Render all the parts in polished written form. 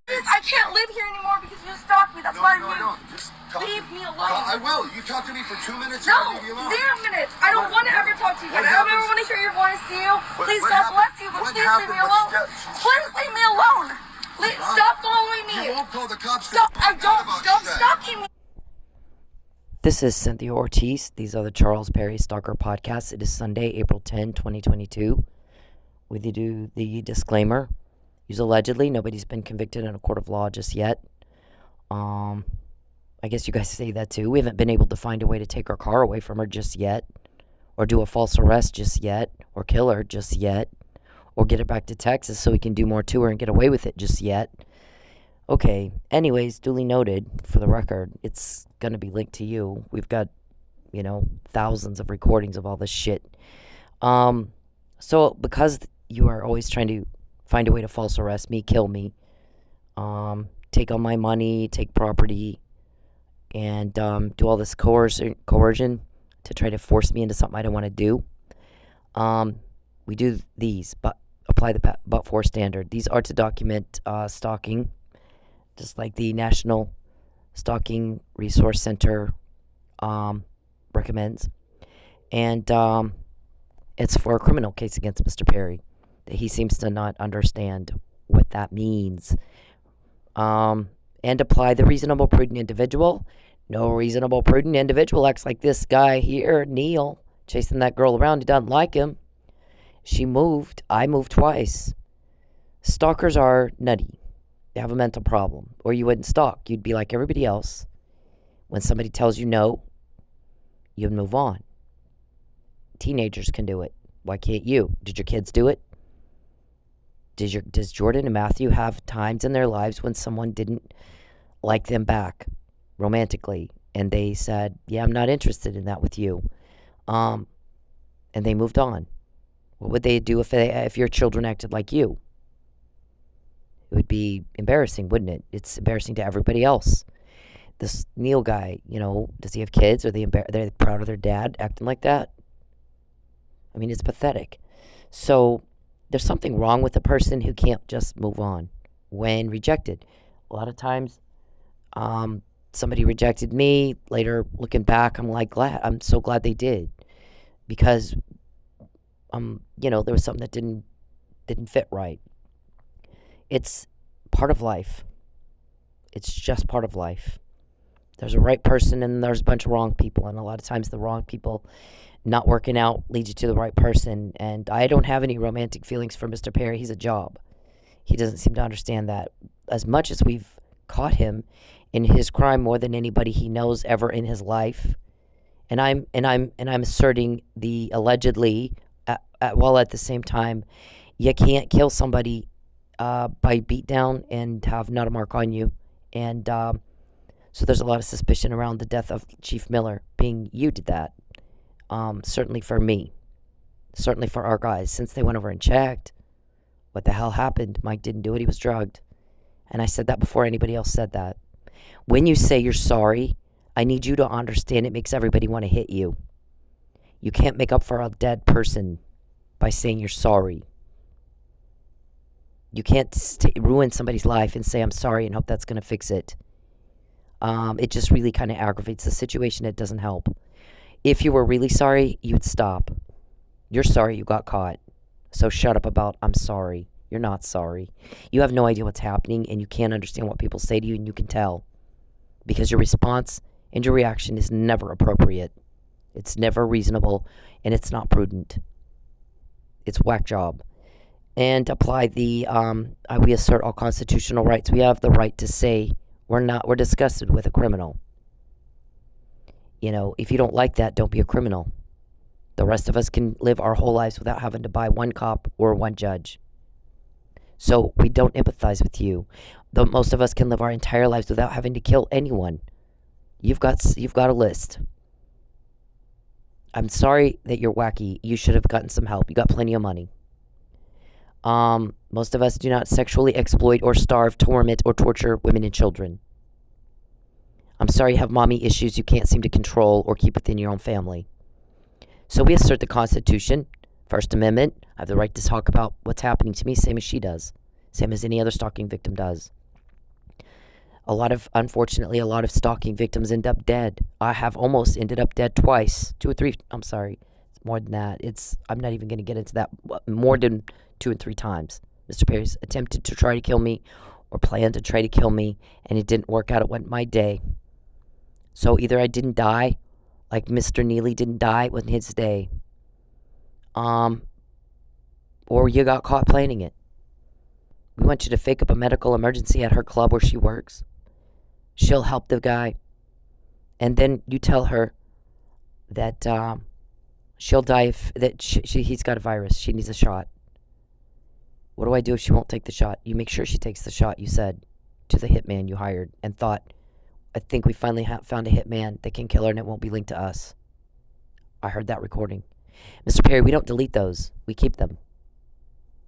I can't live here anymore because you stalked me. That's why I moved. No, just leave me alone. I will. You talk to me for 2 minutes. No, and leave me alone. 0 minutes. I don't want to ever talk to you. I don't ever want to hear your voice, see you. Please, God bless you, but please leave me alone. Please leave me alone. Stop following me. You won't call the cops. Stop. Stop stalking me. This is Cynthia Ortiz. These are the Charles Perry Stalker Podcasts. It is Sunday, April 10, 2022. We do the disclaimer. Use allegedly. Nobody's been convicted in a court of law just yet. I guess you guys say that too. We haven't been able to find a way to take our car away from her just yet, or do a false arrest just yet, or kill her just yet, or get her back to Texas so we can do more to her and get away with it just yet. Okay, anyways, duly noted, for the record, it's going to be linked to you. We've got, thousands of recordings of all this shit. So because you are always trying to find a way to false arrest me, kill me, take all my money, take property, and do all this coercion to try to force me into something I don't want to do, we do these, but apply the but-for standard. These are to document stalking, just like the National Stalking Resource Center recommends. And it's for a criminal case against Mr. Perry. He seems to not understand what that means. And apply the reasonable, prudent individual. No reasonable, prudent individual acts like this guy here, Neil, chasing that girl around. He doesn't like him. She moved. I moved twice. Stalkers are nutty. They have a mental problem. Or you wouldn't stalk. You'd be like everybody else. When somebody tells you no, you'd move on. Teenagers can do it. Why can't you? Did your kids do it? Does Jordan and Matthew have times in their lives when someone didn't like them back romantically, and they said, yeah, I'm not interested in that with you, and they moved on? What would they do if your children acted like you? It would be embarrassing, wouldn't it? It's embarrassing to everybody else. This Neil guy, does he have kids? Are they proud of their dad acting like that? I mean, it's pathetic. So there's something wrong with a person who can't just move on when rejected. A lot of times, somebody rejected me. Later, looking back, I'm so glad they did, because there was something that didn't fit right. It's part of life. It's just part of life. There's a right person and there's a bunch of wrong people, and a lot of times the wrong people not working out leads you to the right person. And I don't have any romantic feelings for Mr. Perry. He's a job. He doesn't seem to understand that. As much as we've caught him in his crime more than anybody he knows ever in his life, and I'm asserting the allegedly, while at the same time, you can't kill somebody by beat down and have not a mark on you. And so there's a lot of suspicion around the death of Chief Miller, being you did that. Certainly for me, certainly for our guys, since they went over and checked what the hell happened. Mike didn't do it. He was drugged. And I said that before anybody else said that. When you say you're sorry, I need you to understand it makes everybody want to hit you. You can't make up for a dead person by saying you're sorry. You can't ruin somebody's life and say I'm sorry and hope that's going to fix it. It just really kind of aggravates the situation. It doesn't help. If you were really sorry, you'd stop. You're sorry you got caught. So shut up about I'm sorry. You're not sorry. You have no idea what's happening, and you can't understand what people say to you, and you can tell. Because your response and your reaction is never appropriate. It's never reasonable, and it's not prudent. It's whack job. And apply the, we assert all constitutional rights. We have the right to say we're disgusted with a criminal. If you don't like that, don't be a criminal. The rest of us can live our whole lives without having to buy one cop or one judge. So we don't empathize with you. Though most of us can live our entire lives without having to kill anyone. You've got a list. I'm sorry that you're wacky. You should have gotten some help. You got plenty of money. Most of us do not sexually exploit or starve, torment, or torture women and children. I'm sorry you have mommy issues you can't seem to control or keep within your own family. So we assert the Constitution, First Amendment. I have the right to talk about what's happening to me, same as she does. Same as any other stalking victim does. Unfortunately, a lot of stalking victims end up dead. I have almost ended up dead twice. 2 or 3, I'm sorry. It's more than that. I'm not even going to get into that. More than 2 and 3 times. Mr. Perry's attempted to try to kill me or planned to try to kill me, and it didn't work out. It went my day. So either I didn't die, like Mr. Neely didn't die, it wasn't his day. Or you got caught planning it. We want you to fake up a medical emergency at her club where she works. She'll help the guy. And then you tell her that she'll die if he's got a virus. She needs a shot. What do I do if she won't take the shot? You make sure she takes the shot, you said, to the hitman you hired and thought, I think we finally found a hitman that can kill her and it won't be linked to us. I heard that recording. Mr. Perry, we don't delete those. We keep them.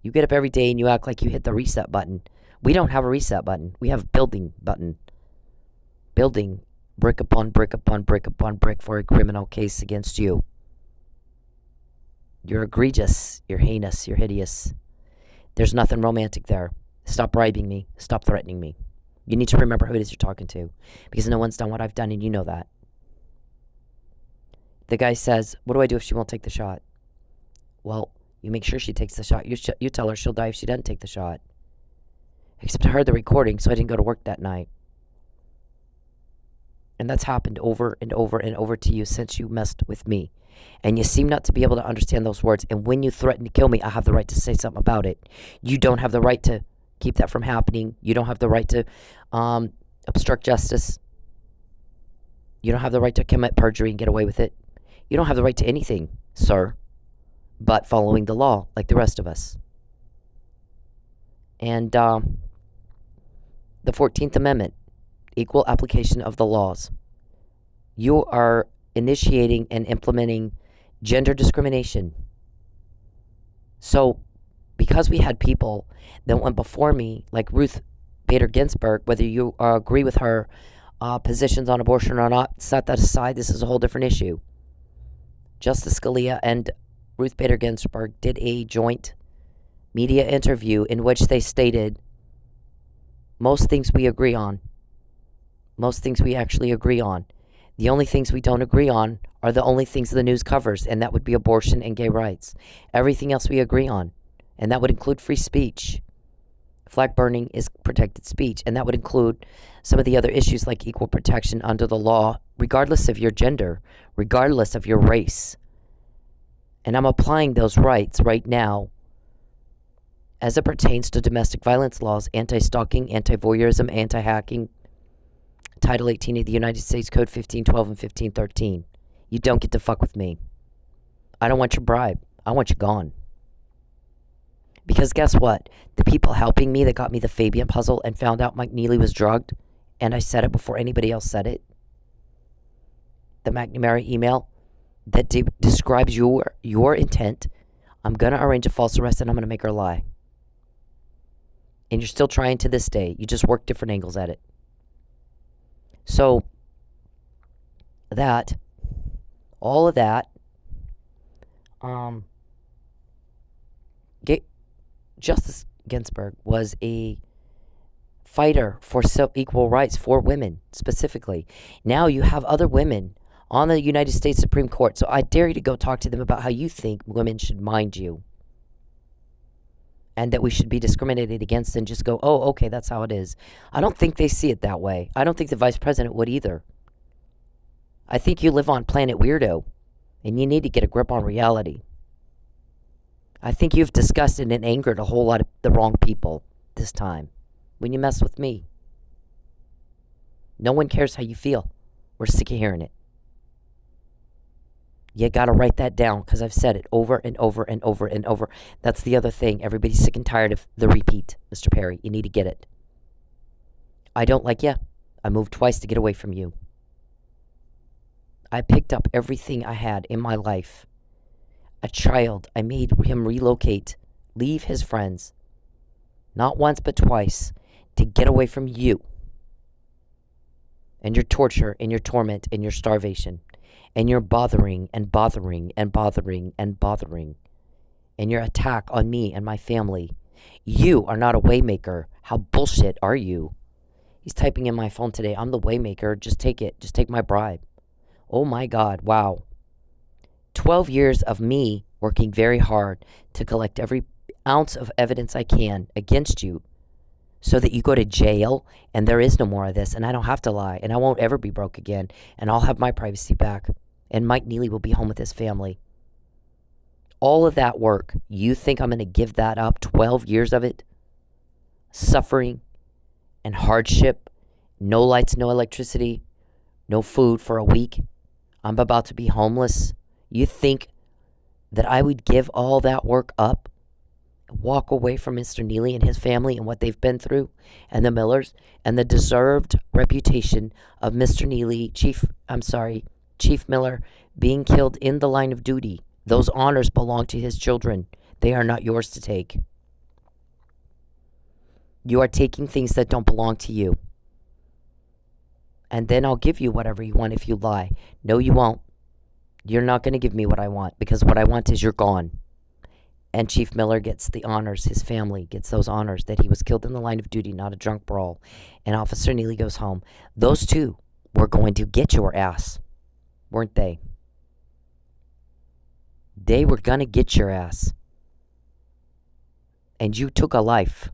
You get up every day and you act like you hit the reset button. We don't have a reset button. We have a building button. Building brick upon brick upon brick upon brick for a criminal case against you. You're egregious. You're heinous. You're hideous. There's nothing romantic there. Stop bribing me. Stop threatening me. You need to remember who it is you're talking to. Because no one's done what I've done and you know that. The guy says, what do I do if she won't take the shot? Well, you make sure she takes the shot. You tell her she'll die if she doesn't take the shot. Except I heard the recording, so I didn't go to work that night. And that's happened over and over and over to you since you messed with me. And you seem not to be able to understand those words. And when you threaten to kill me, I have the right to say something about it. You don't have the right to keep that from happening. You don't have the right to obstruct justice. You don't have the right to commit perjury and get away with it. You don't have the right to anything, sir, but following the law like the rest of us. And the 14th Amendment, equal application of the laws. You are initiating and implementing gender discrimination. So, because we had people that went before me, like Ruth Bader Ginsburg, whether you agree with her positions on abortion or not, set that aside. This is a whole different issue. Justice Scalia and Ruth Bader Ginsburg did a joint media interview in which they stated most things we agree on. Most things we actually agree on. The only things we don't agree on are the only things the news covers, and that would be abortion and gay rights. Everything else we agree on, and that would include free speech. Flag burning is protected speech, and that would include some of the other issues like equal protection under the law, regardless of your gender, regardless of your race. And I'm applying those rights right now as it pertains to domestic violence laws, anti-stalking, anti-voyeurism, anti-hacking, Title 18 of the United States Code 1512 and 1513. You don't get to fuck with me. I don't want your bribe. I want you gone. Because guess what? The people helping me that got me the Fabian puzzle and found out Mike Neely was drugged, and I said it before anybody else said it, the McNamara email that describes your intent, I'm going to arrange a false arrest and I'm going to make her lie. And you're still trying to this day. You just work different angles at it. So, all of that, Justice Ginsburg was a fighter for equal rights for women, specifically. Now you have other women on the United States Supreme Court, so I dare you to go talk to them about how you think women should mind you. And that we should be discriminated against and just go, oh, okay, that's how it is. I don't think they see it that way. I don't think the vice president would either. I think you live on planet weirdo, and you need to get a grip on reality. I think you've disgusted and angered a whole lot of the wrong people this time when you mess with me. No one cares how you feel. We're sick of hearing it. You gotta write that down, because I've said it over and over and over and over. That's the other thing. Everybody's sick and tired of the repeat, Mr. Perry. You need to get it. I don't like you. I moved twice to get away from you. I picked up everything I had in my life. A child, I made him relocate, leave his friends, not once but twice, to get away from you. And your torture, and your torment, and your starvation. And your bothering, and bothering, and bothering, and bothering. And your attack on me and my family. You are not a waymaker. How bullshit are you? He's typing in my phone today. I'm the waymaker. Just take it. Just take my bribe. Oh my God. Wow. 12 years of me working very hard to collect every ounce of evidence I can against you so that you go to jail and there is no more of this and I don't have to lie and I won't ever be broke again and I'll have my privacy back and Mike Neely will be home with his family. All of that work, you think I'm going to give that up? 12 years of it? Suffering and hardship, no lights, no electricity, no food for a week. I'm about to be homeless. You think that I would give all that work up? Walk away from Mr. Neely and his family and what they've been through, and the Millers, and the deserved reputation of Mr. Neely, Chief Miller, being killed in the line of duty. Those honors belong to his children. They are not yours to take. You are taking things that don't belong to you. And then I'll give you whatever you want if you lie. No, you won't. You're not going to give me what I want, because what I want is you're gone. And Chief Miller gets the honors. His family gets those honors that he was killed in the line of duty, not a drunk brawl. And Officer Neely goes home. Those two were going to get your ass, weren't they? They were going to get your ass. And you took a life.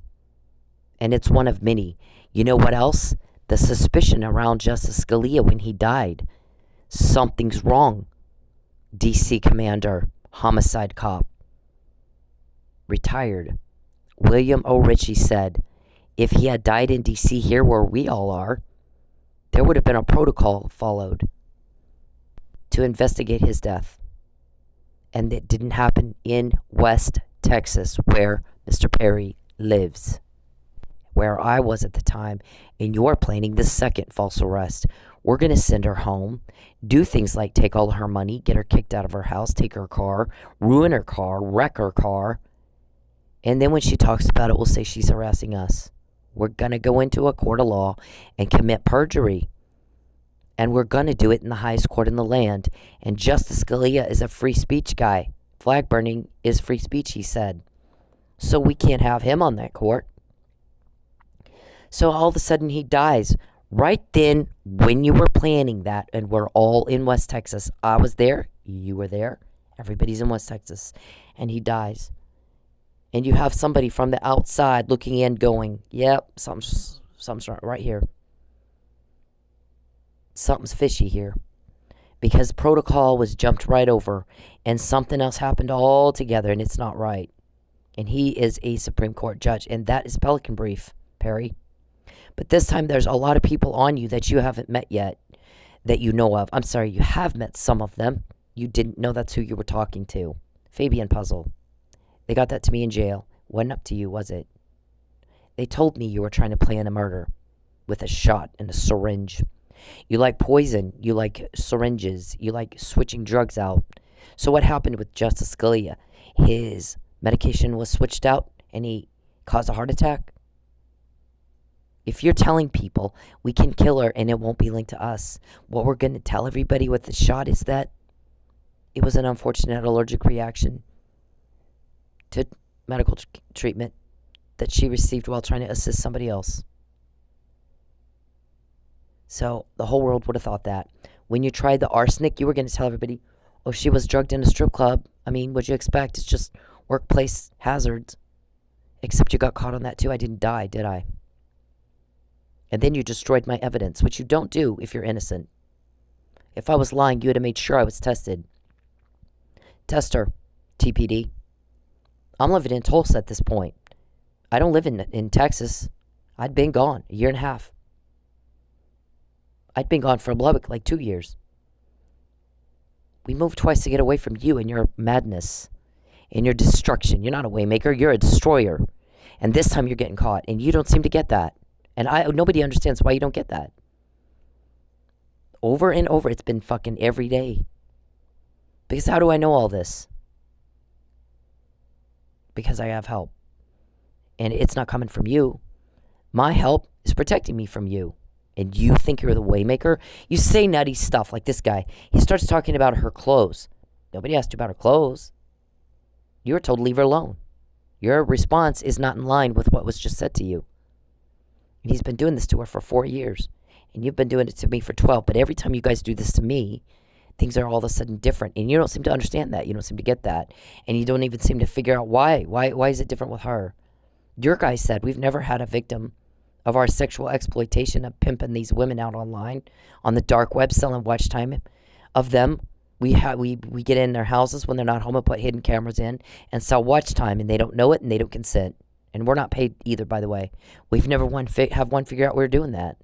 And it's one of many. You know what else? The suspicion around Justice Scalia when he died. Something's wrong. DC commander, homicide cop, retired. William O. Ritchie said, if he had died in DC here where we all are, there would have been a protocol followed to investigate his death. And it didn't happen in West Texas where Mr. Perry lives, where I was at the time, and you're planning the second false arrest. We're going to send her home, do things like take all her money, get her kicked out of her house, take her car, ruin her car, wreck her car. And then when she talks about it, we'll say she's harassing us. We're going to go into a court of law and commit perjury. And we're going to do it in the highest court in the land. And Justice Scalia is a free speech guy. Flag burning is free speech, he said. So we can't have him on that court. So all of a sudden he dies. Right then, when you were planning that, and we're all in West Texas, I was there, you were there, everybody's in West Texas, and he dies. And you have somebody from the outside looking in going, yep, something's right here. Something's fishy here. Because protocol was jumped right over, and something else happened altogether, and it's not right. And he is a Supreme Court judge, and that is Pelican Brief, Perry. But this time there's a lot of people on you that you haven't met yet, that you know of. I'm sorry, you have met some of them. You didn't know that's who you were talking to. Fabian Puzzle. They got that to me in jail. Wasn't up to you, was it? They told me you were trying to plan a murder with a shot and a syringe. You like poison. You like syringes. You like switching drugs out. So what happened with Justice Scalia? His medication was switched out and he caused a heart attack? If you're telling people we can kill her and it won't be linked to us, what we're going to tell everybody with the shot is that it was an unfortunate allergic reaction to medical treatment that she received while trying to assist somebody else. So the whole world would have thought that. When you tried the arsenic, you were going to tell everybody, oh, she was drugged in a strip club. I mean, what'd you expect? It's just workplace hazards. Except you got caught on that too. I didn't die, did I? And then you destroyed my evidence, which you don't do if you're innocent. If I was lying, you would have made sure I was tested. Test her, TPD. I'm living in Tulsa at this point. I don't live in Texas. I'd been gone a year and a half. I'd been gone from Lubbock like 2 years. We moved twice to get away from you and your madness and your destruction. You're not a waymaker, you're a destroyer. And this time you're getting caught, and you don't seem to get that. And nobody understands why you don't get that. Over and over, it's been fucking every day. Because how do I know all this? Because I have help. And it's not coming from you. My help is protecting me from you. And you think you're the waymaker? You say nutty stuff like this guy. He starts talking about her clothes. Nobody asked you about her clothes. You were told to leave her alone. Your response is not in line with what was just said to you. And he's been doing this to her for 4 years. And you've been doing it to me for 12. But every time you guys do this to me, things are all of a sudden different. And you don't seem to understand that. You don't seem to get that. And you don't even seem to figure out why. Why is it different with her? Your guy said, we've never had a victim of our sexual exploitation of pimping these women out online on the dark web, selling watch time of them. We get in their houses when they're not home and put hidden cameras in and sell watch time, and they don't know it and they don't consent. And we're not paid either, by the way. We've never have one figure out we're doing that.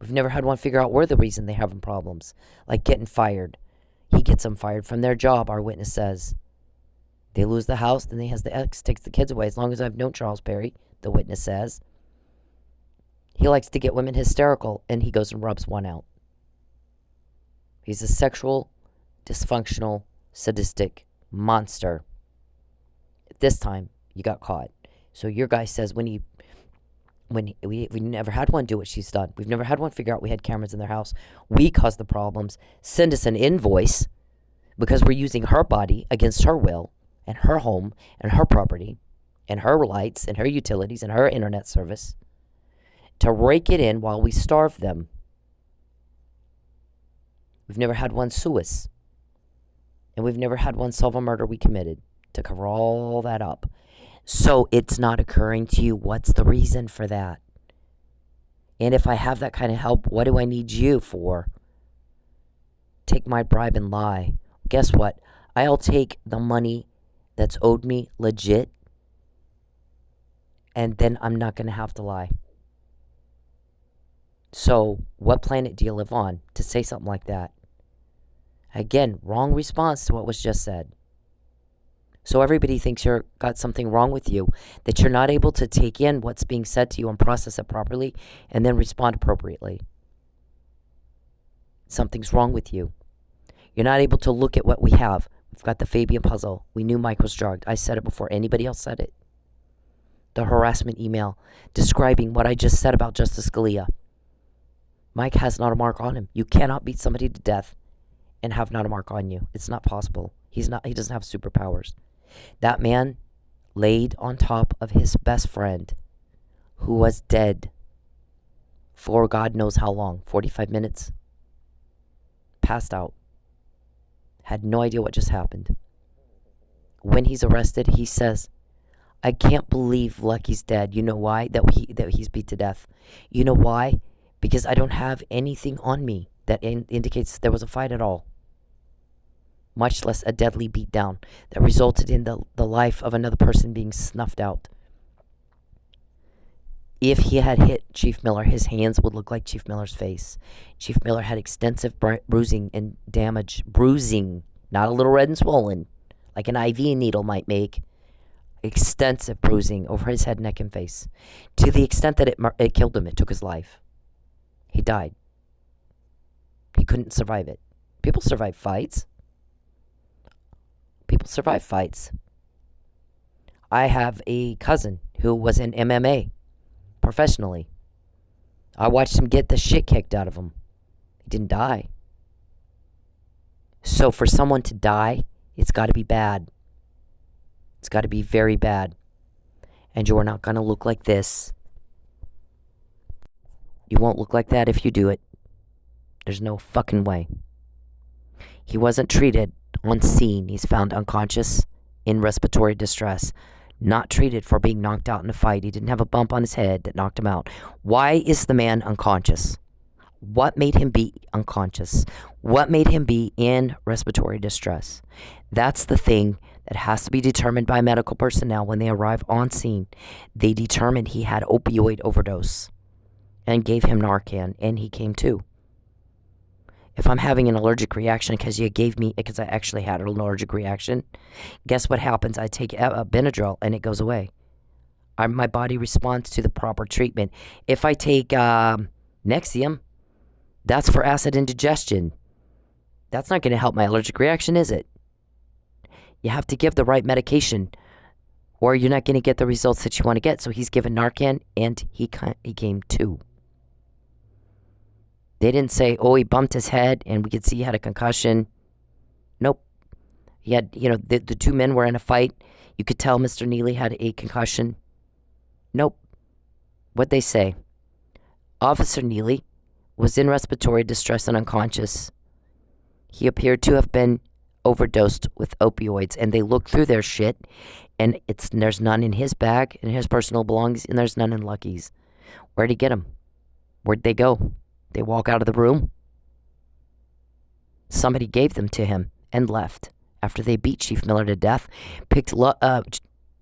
We've never had one figure out we're the reason they're having problems, like getting fired. He gets them fired from their job, our witness says. They lose the house, then he has the ex takes the kids away. As long as I've known Charles Perry, the witness says, he likes to get women hysterical, and he goes and rubs one out. He's a sexual, dysfunctional, sadistic monster. This time, you got caught. So your guy says we never had one do what she's done. We've never had one figure out we had cameras in their house. We caused the problems. Send us an invoice because we're using her body against her will and her home and her property and her lights and her utilities and her internet service to rake it in while we starve them. We've never had one sue us. And we've never had one solve a murder we committed to cover all that up. So it's not occurring to you, what's the reason for that? And if I have that kind of help, what do I need you for? Take my bribe and lie. Guess what? I'll take the money that's owed me legit, and then I'm not going to have to lie. So what planet do you live on to say something like that? Again, wrong response to what was just said. So everybody thinks you're got something wrong with you, that you're not able to take in what's being said to you and process it properly and then respond appropriately. Something's wrong with you. You're not able to look at what we have. We've got the Fabian puzzle. We knew Mike was drugged. I said it before anybody else said it. The harassment email describing what I just said about Justice Scalia. Mike has not a mark on him. You cannot beat somebody to death and have not a mark on you. It's not possible. He doesn't have superpowers. That man laid on top of his best friend who was dead for God knows how long, 45 minutes. Passed out. Had no idea what just happened. When he's arrested, he says, I can't believe Lucky's dead. You know why? That he's beat to death. You know why? Because I don't have anything on me that indicates there was a fight at all. Much less a deadly beatdown that resulted in the life of another person being snuffed out. If he had hit Chief Miller, his hands would look like Chief Miller's face. Chief Miller had extensive bruising and damage. Bruising, not a little red and swollen, like an IV needle might make. Extensive bruising over his head, neck, and face. To the extent that it killed him, it took his life. He died. He couldn't survive it. People survive fights. People survive fights. I have a cousin who was in MMA professionally. I watched him get the shit kicked out of him. He didn't die. So for someone to die, it's got to be bad. It's got to be very bad. And you are not going to look like this. You won't look like that if you do it. There's no fucking way. He wasn't treated on scene. He's found unconscious in respiratory distress. Not treated for being knocked out in a fight. He didn't have a bump on his head that knocked him out. Why is the man unconscious? What made him be unconscious? What made him be in respiratory distress? That's the thing that has to be determined by medical personnel when they arrive on scene. They determined he had opioid overdose and gave him Narcan, and he came to. If I'm having an allergic reaction because I actually had an allergic reaction, guess what happens? I take a Benadryl and it goes away. My body responds to the proper treatment. If I take Nexium, that's for acid indigestion. That's not going to help my allergic reaction, is it? You have to give the right medication or you're not going to get the results that you want to get. So he's given Narcan and he came to. They didn't say, oh, he bumped his head and we could see he had a concussion. Nope. He had, the two men were in a fight. You could tell Mr. Neely had a concussion. Nope. What'd they say? Officer Neely was in respiratory distress and unconscious. He appeared to have been overdosed with opioids, and they looked through their shit, and there's none in his bag, in his personal belongings, and there's none in Lucky's. Where'd he get them? Where'd they go? They walk out of the room? Somebody gave them to him and left. After they beat Chief Miller to death, picked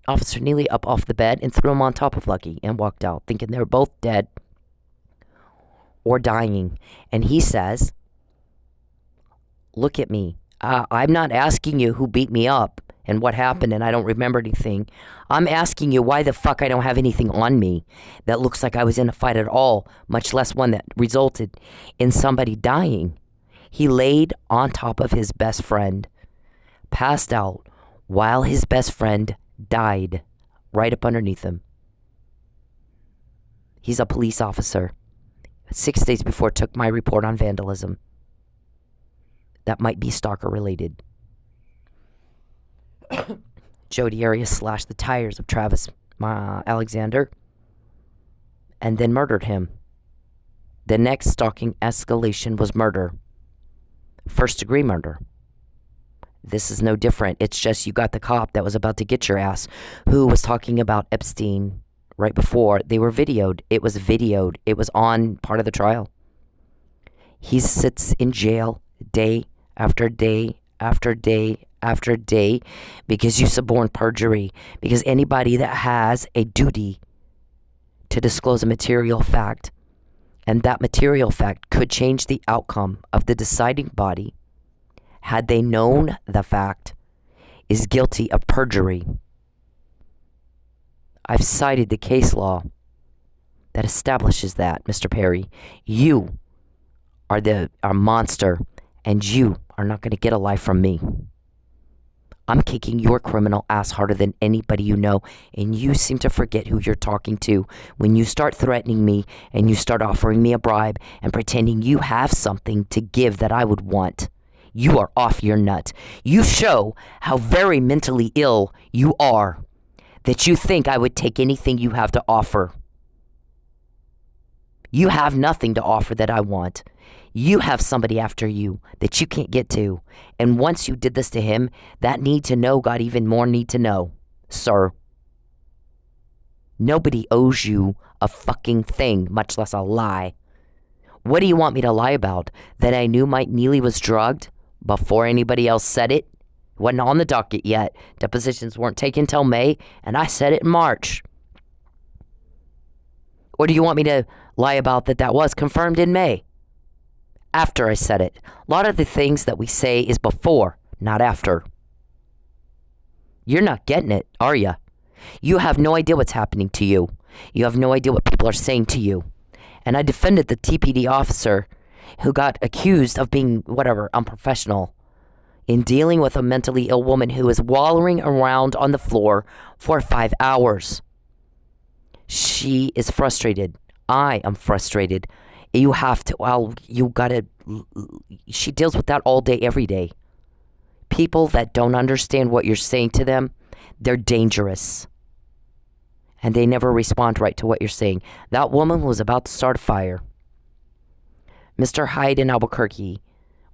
Officer Neely up off the bed and threw him on top of Lucky and walked out, thinking they were both dead or dying. And he says, look at me. I'm not asking you who beat me up and what happened and I don't remember anything. I'm asking you why the fuck I don't have anything on me that looks like I was in a fight at all, much less one that resulted in somebody dying. He laid on top of his best friend, passed out, while his best friend died right up underneath him. He's a police officer. 6 days before took my report on vandalism. That might be stalker related. Jody Arias slashed the tires of Travis Alexander and then murdered him. The next stalking escalation was murder. First degree murder. This is no different. It's just you got the cop that was about to get your ass, who was talking about Epstein right before. They were videoed. It was videoed. It was on part of the trial. He sits in jail day after day after day after day because you suborn perjury. Because anybody that has a duty to disclose a material fact, and that material fact could change the outcome of the deciding body, had they known the fact, is guilty of perjury. I've cited the case law that establishes that, Mr. Perry. You are a monster, and you are not going to get a life from me. I'm kicking your criminal ass harder than anybody you know, and you seem to forget who you're talking to when you start threatening me and you start offering me a bribe and pretending you have something to give that I would want. You are off your nut. You show how very mentally ill you are, that you think I would take anything you have to offer. You have nothing to offer that I want. You have somebody after you that you can't get to. And once you did this to him, that need to know got even more need to know, sir. Nobody owes you a fucking thing, much less a lie. What do you want me to lie about? That I knew Mike Neely was drugged before anybody else said it? It wasn't on the docket yet. Depositions weren't taken till May, and I said it in March. Or do you want me to lie about that was confirmed in May? After I said it. A lot of the things that we say is before, not after. You're not getting it, are you? You have no idea what's happening to you. You have no idea what people are saying to you. And I defended the TPD officer who got accused of being, unprofessional in dealing with a mentally ill woman who is wallowing around on the floor for 5 hours. She is frustrated. I am frustrated. You have to, she deals with that all day, every day. People that don't understand what you're saying to them, they're dangerous. And they never respond right to what you're saying. That woman was about to start a fire. Mr. Hyde in Albuquerque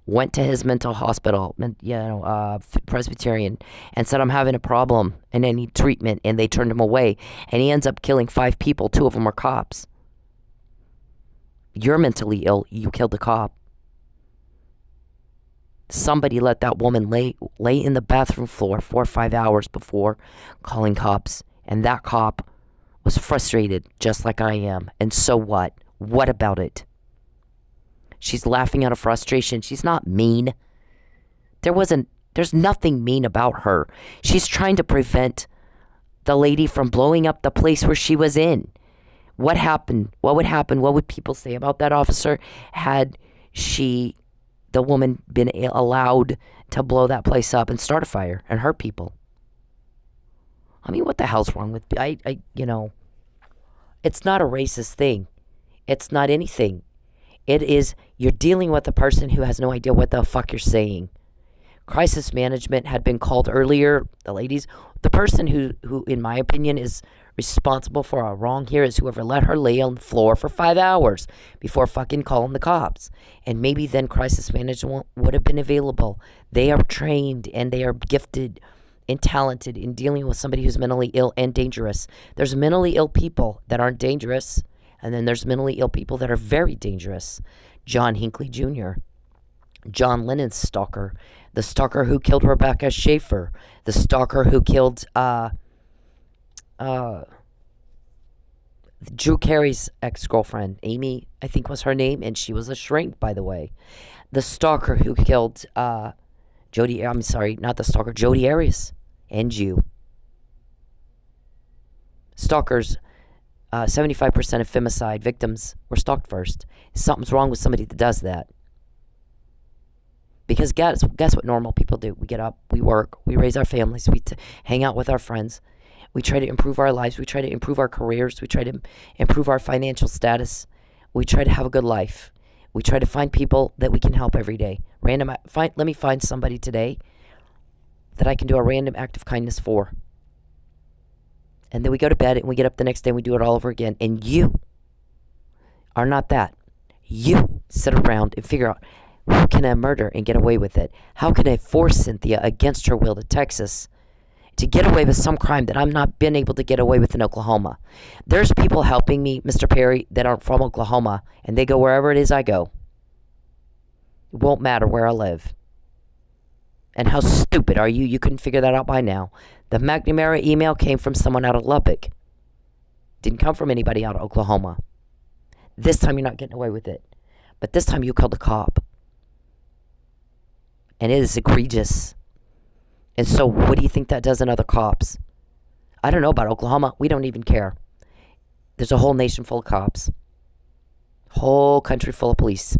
went to his mental hospital, Presbyterian, and said, I'm having a problem and I need treatment, and they turned him away. And he ends up killing 5 people. 2 of them are cops. You're mentally ill. You killed a cop. Somebody let that woman lay in the bathroom floor 4 or 5 hours before calling cops. And that cop was frustrated, just like I am. And so what? What about it? She's laughing out of frustration. She's not mean. There's nothing mean about her. She's trying to prevent the lady from blowing up the place where she was in. What happened? What would happen? What would people say about that officer had the woman, been allowed to blow that place up and start a fire and hurt people? I mean, what the hell's wrong with, it's not a racist thing. It's not anything. It is, you're dealing with a person who has no idea what the fuck you're saying. Crisis management had been called earlier, the ladies. The person who in my opinion is responsible for our wrong here is whoever let her lay on the floor for 5 hours before fucking calling the cops. And maybe then crisis management would have been available. They are trained and they are gifted and talented in dealing with somebody who's mentally ill and dangerous. There's mentally ill people that aren't dangerous, and then there's mentally ill people that are very dangerous. John Hinckley Jr., John Lennon's stalker, the stalker who killed Rebecca Schaefer, the stalker who killed Drew Carey's ex-girlfriend, Amy, I think was her name, and she was a shrink, by the way. The stalker who killed Jodi Arias and you. Stalkers, 75% of femicide victims were stalked first. Something's wrong with somebody that does that. Because guess what normal people do? We get up, we work, we raise our families, we hang out with our friends. We try to improve our lives. We try to improve our careers. We try to improve our financial status. We try to have a good life. We try to find people that we can help every day. Let me find somebody today that I can do a random act of kindness for. And then we go to bed and we get up the next day and we do it all over again. And you are not that. You sit around and figure out, who can I murder and get away with it? How can I force Cynthia against her will to Texas to get away with some crime that I'm not been able to get away with in Oklahoma? There's people helping me, Mr. Perry, that aren't from Oklahoma, and they go wherever it is I go. It won't matter where I live. And how stupid are you? You couldn't figure that out by now. The McNamara email came from someone out of Lubbock. Didn't come from anybody out of Oklahoma. This time you're not getting away with it. But this time you called a cop. And it is egregious. And so what do you think that does in other cops? I don't know about Oklahoma. We don't even care. There's a whole nation full of cops. Whole country full of police.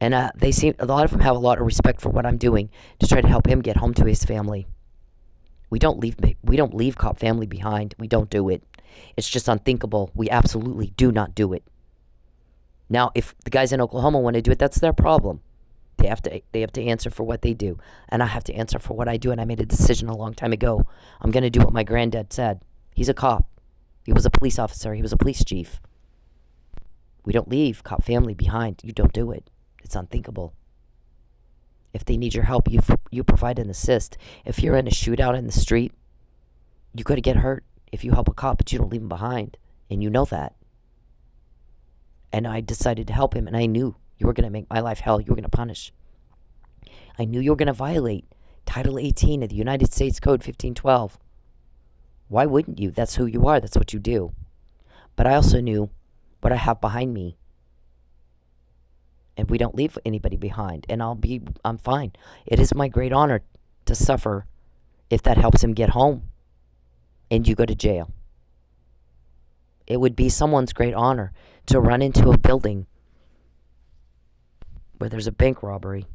And a lot of them have a lot of respect for what I'm doing to try to help him get home to his family. We don't leave cop family behind. We don't do it. It's just unthinkable. We absolutely do not do it. Now, if the guys in Oklahoma want to do it, that's their problem. They have to answer for what they do. And I have to answer for what I do. And I made a decision a long time ago. I'm going to do what my granddad said. He's a cop. He was a police officer. He was a police chief. We don't leave cop family behind. You don't do it. It's unthinkable. If they need your help, you provide an assist. If you're in a shootout in the street, you could get hurt if you help a cop, but you don't leave him behind. And you know that. And I decided to help him, and I knew you were going to make my life hell. You were going to punish. I knew you were going to violate Title 18 of the United States Code 1512. Why wouldn't you? That's who you are. That's what you do. But I also knew what I have behind me. And we don't leave anybody behind. And I'm fine. It is my great honor to suffer if that helps him get home and you go to jail. It would be someone's great honor to run into a building where there's a bank robbery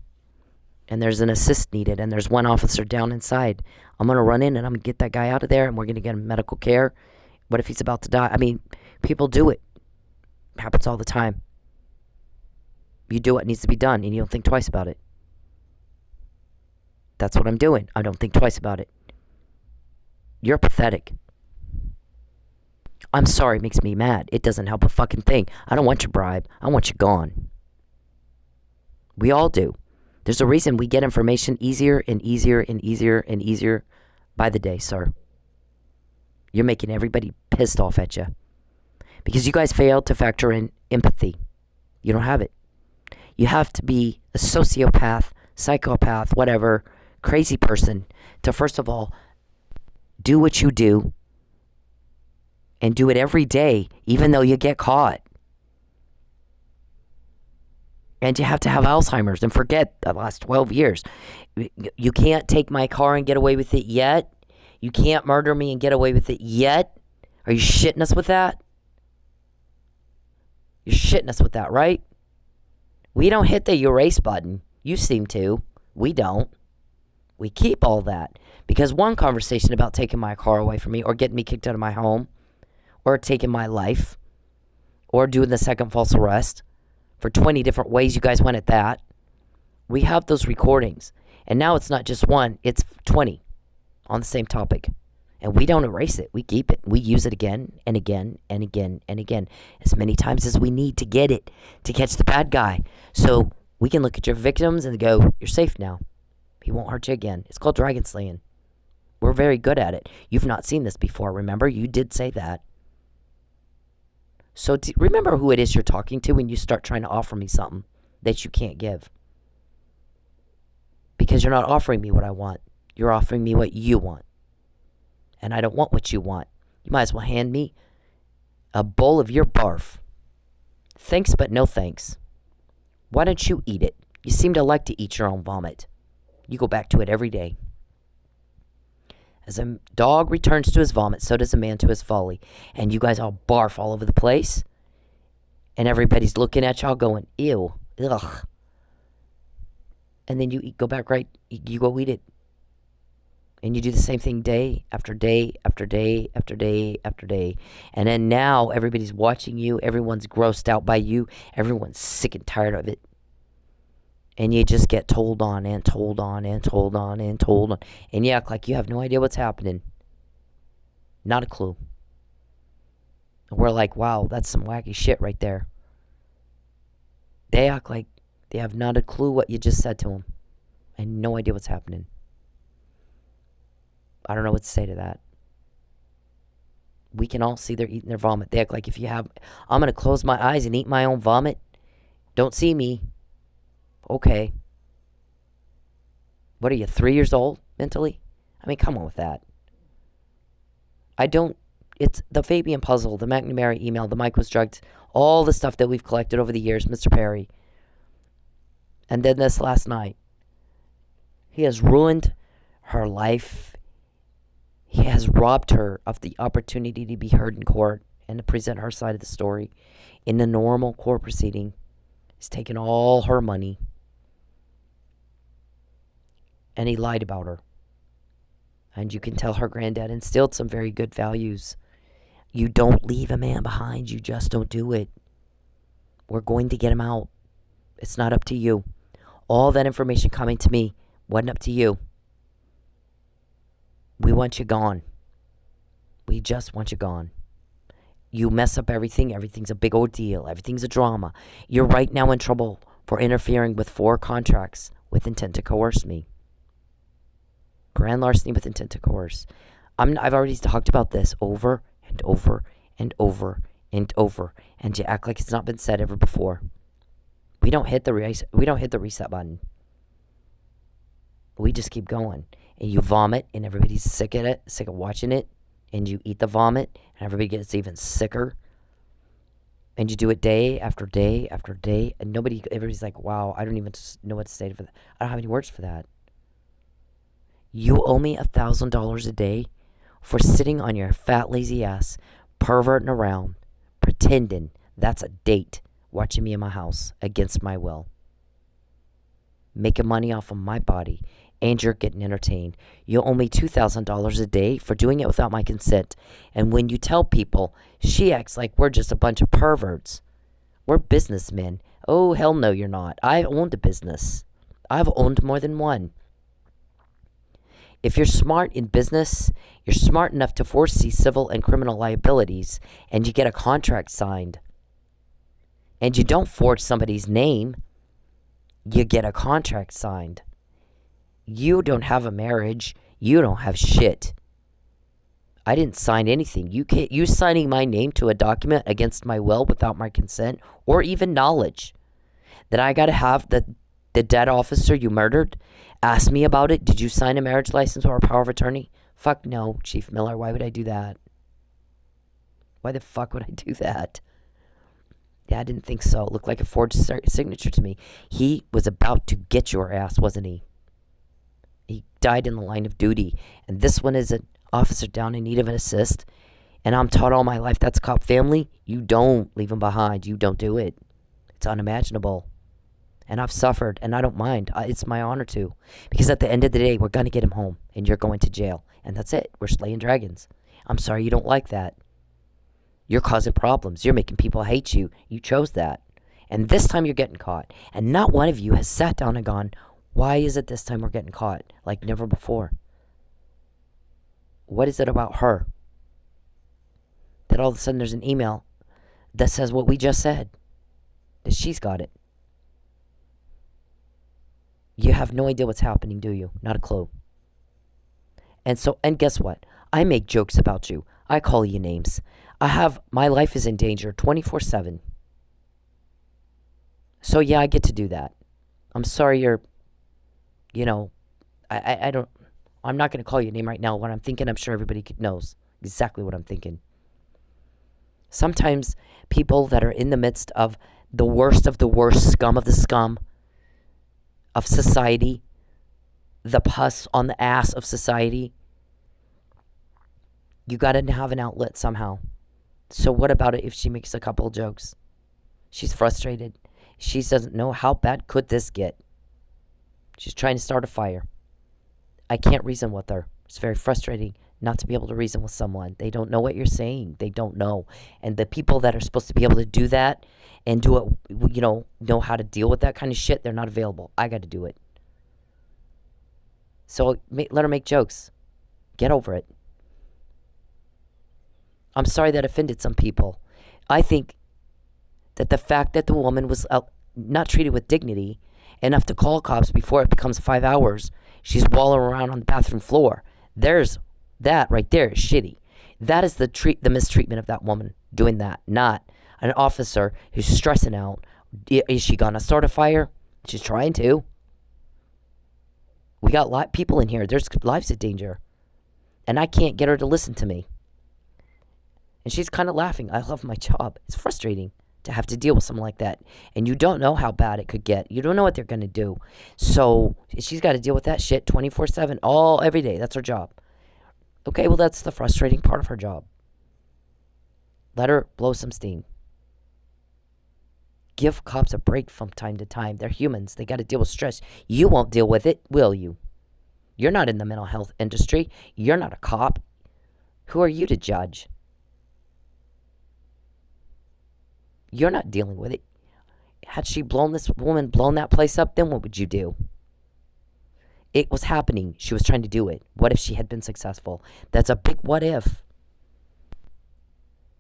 and there's an assist needed and there's one officer down inside. I'm going to run in and I'm going to get that guy out of there and we're going to get him medical care. What if he's about to die? I mean, people do it. It happens all the time. You do what needs to be done and you don't think twice about it. That's what I'm doing. I don't think twice about it. You're pathetic. I'm sorry, it makes me mad. It doesn't help a fucking thing. I don't want your bribe. I want you gone. We all do. There's a reason we get information easier and easier and easier and easier by the day, sir. You're making everybody pissed off at you. Because you guys failed to factor in empathy. You don't have it. You have to be a sociopath, psychopath, whatever, crazy person to, first of all, do what you do and do it every day, even though you get caught. And you have to have Alzheimer's and forget the last 12 years. You can't take my car and get away with it yet. You can't murder me and get away with it yet. Are you shitting us with that? You're shitting us with that, right? We don't hit the erase button. You seem to. We don't. We keep all that. Because one conversation about taking my car away from me or getting me kicked out of my home or taking my life or doing the second false arrest for 20 different ways you guys went at that. We have those recordings. And now it's not just one, it's 20 on the same topic. And we don't erase it. We keep it. We use it again and again and again and again. As many times as we need to get it. To catch the bad guy. So we can look at your victims and go, you're safe now. He won't hurt you again. It's called dragon slaying. We're very good at it. You've not seen this before. Remember, you did say that. So remember who it is you're talking to when you start trying to offer me something that you can't give. Because you're not offering me what I want. You're offering me what you want. And I don't want what you want. You might as well hand me a bowl of your barf. Thanks, but no thanks. Why don't you eat it? You seem to like to eat your own vomit. You go back to it every day. As a dog returns to his vomit, so does a man to his folly. And you guys all barf all over the place. And everybody's looking at y'all going, ew, ugh. And then you go back right, you go eat it. And you do the same thing day after day after day after day after day. And then now everybody's watching you. Everyone's grossed out by you. Everyone's sick and tired of it. And you just get told on and told on and told on and told on. And you act like you have no idea what's happening. Not a clue. And we're like, wow, that's some wacky shit right there. They act like they have not a clue what you just said to them. And no idea what's happening. I don't know what to say to that. We can all see they're eating their vomit. They act like I'm going to close my eyes and eat my own vomit. Don't see me. Okay. What are you, 3 years old mentally? I mean, come on with that. It's the Fabian puzzle, the McNamara email, the Mike was drugged, all the stuff that we've collected over the years, Mr. Perry. And then this last night. He has ruined her life. He has robbed her of the opportunity to be heard in court and to present her side of the story in the normal court proceeding. He's taken all her money. And he lied about her. And you can tell her granddad instilled some very good values. You don't leave a man behind. You just don't do it. We're going to get him out. It's not up to you. All that information coming to me wasn't up to you. We want you gone. We just want you gone. You mess up everything. Everything's a big ordeal. Everything's a drama. You're right now in trouble for interfering with 4 contracts with intent to coerce me. Grand larceny with intent to coerce. I've already talked about this over and over and over and over. And you act like it's not been said ever before. We don't hit the reset button. We just keep going. And you vomit, and everybody's sick of it, sick of watching it. And you eat the vomit, and everybody gets even sicker. And you do it day after day after day. And everybody's like, wow, I don't even know what to say for that. I don't have any words for that. You owe me $1,000 a day for sitting on your fat, lazy ass, perverting around, pretending that's a date, watching me in my house against my will. Making money off of my body. And you're getting entertained. You owe me $2,000 a day for doing it without my consent. And when you tell people, she acts like we're just a bunch of perverts. We're businessmen. Oh, hell no, you're not. I've owned a business. I've owned more than one. If you're smart in business, you're smart enough to foresee civil and criminal liabilities, and you get a contract signed. And you don't forge somebody's name. You get a contract signed. You don't have a marriage. You don't have shit. I didn't sign anything. You signing my name to a document against my will without my consent or even knowledge that I got to have the dead officer you murdered ask me about it. Did you sign a marriage license or a power of attorney? Fuck no, Chief Miller. Why would I do that? Why the fuck would I do that? Yeah, I didn't think so. It looked like a forged signature to me. He was about to get your ass, wasn't he? He died in the line of duty. And this one is an officer down in need of an assist. And I'm taught all my life that's cop family. You don't leave him behind. You don't do it. It's unimaginable. And I've suffered, and I don't mind. It's my honor to. Because at the end of the day, we're going to get him home. And you're going to jail. And that's it. We're slaying dragons. I'm sorry you don't like that. You're causing problems. You're making people hate you. You chose that. And this time you're getting caught. And not one of you has sat down and gone, why is it this time we're getting caught like never before? What is it about her that all of a sudden there's an email that says what we just said? That she's got it. You have no idea what's happening, do you? Not a clue. And guess what? I make jokes about you. I call you names. My life is in danger 24/7. So yeah, I get to do that. I'm sorry I'm not going to call you a name right now. What I'm thinking, I'm sure everybody knows exactly what I'm thinking. Sometimes people that are in the midst of the worst scum of the scum of society, the pus on the ass of society, you got to have an outlet somehow. So what about it if she makes a couple of jokes? She's frustrated. She doesn't know how bad could this get. She's trying to start a fire. I can't reason with her. It's very frustrating not to be able to reason with someone. They don't know what you're saying. They don't know. And the people that are supposed to be able to do that and do it, know how to deal with that kind of shit, they're not available. I got to do it. So let her make jokes. Get over it. I'm sorry that offended some people. I think that the fact that the woman was not treated with dignity enough to call cops before it becomes 5 hours, she's walling around on the bathroom floor. That right there is shitty. That is the mistreatment of that woman doing that, not an officer who's stressing out. Is she gonna start a fire? She's trying to. We got people in here. There's lives in danger. And I can't get her to listen to me. And she's kind of laughing. I love my job. It's frustrating to have to deal with something like that. And you don't know how bad it could get. You don't know what they're going to do. So she's got to deal with that shit 24/7, every day. That's her job. Okay, well, that's the frustrating part of her job. Let her blow some steam. Give cops a break from time to time. They're humans. They got to deal with stress. You won't deal with it, will you? You're not in the mental health industry. You're not a cop. Who are you to judge? You're not dealing with it. Had this woman blown that place up, then what would you do? It was happening. She was trying to do it. What if she had been successful? That's a big what if.